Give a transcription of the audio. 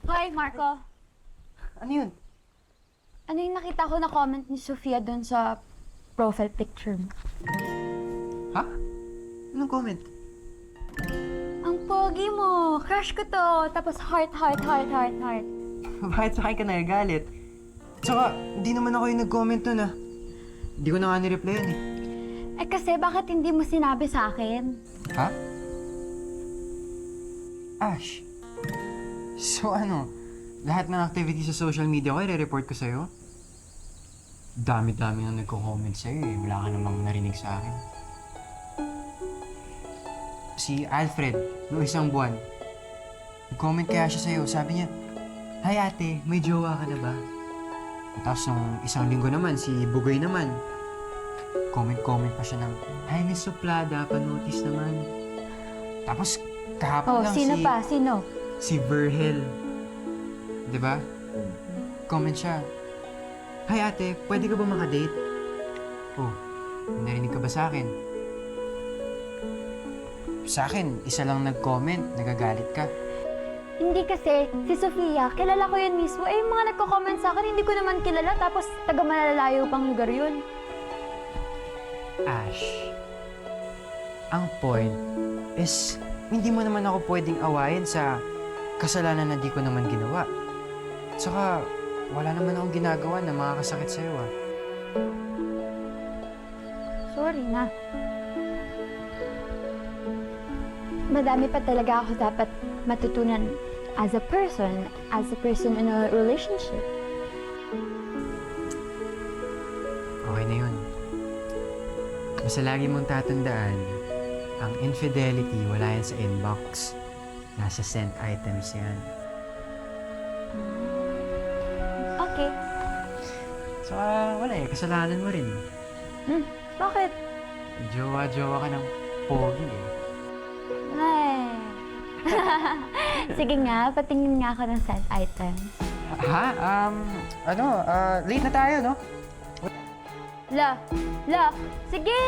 Hoy, Marco. Ano yun? Ano yung nakita ko na comment ni Sofia dun sa profile picture mo? Ha? Anong comment? Ang pogi mo! Crush ko to! Tapos heart. Bakit sa akin ka nagagalit? Tsaka, hindi naman ako yung nag-comment nun ah. Hindi ko na nga ni-reply yun eh. Eh kasi bakit hindi mo sinabi sa akin? Ha? Ash. So ano, lahat ng activity sa social media ko, i-report ko sa'yo? Dami-dami na nagko-comment sa'yo eh. Wala ka namang narinig sa akin. Si Alfred, noong isang buwan, nag-comment kaya siya sa'yo. Sabi niya, "Hi ate, may jowa ka na ba?" Tapos nung isang linggo naman, si Bugoy naman, comment pa siya ng, "Hi Miss Suplada, panotice naman." Tapos kahapon Oh, lang sino pa? Sino? si Virgil. Diba? Comment siya, "Hi ate, pwede ka ba makadate?" Oh, may narinig ka ba sa akin? Sa akin, isa lang nag-comment, nagagalit ka. Hindi kasi, si Sofia, kilala ko yun mismo. Eh, yung mga nagko-comment sa akin, hindi ko naman kilala. Tapos, taga-malalayo pang lugar yun. Ash, ang point is, hindi mo naman ako pwedeng awayin sa kasalanan na di ko naman ginawa. Tsaka, wala naman akong ginagawa na makakasakit sa'yo ah. Sorry na. Madami pa talaga ako dapat matutunan as a person in a relationship. Okay na yun. Basta lagi mong tatandaan, ang infidelity wala yan sa inbox. Nasa sent items yan. Okay. Saka wala eh, kasalanan mo rin. Bakit? Jowa-jowa ka ng pogi eh. Ay. Sige nga, patingin nga ako ng sent items. Ha? Late na tayo, no? La, sige! Sige!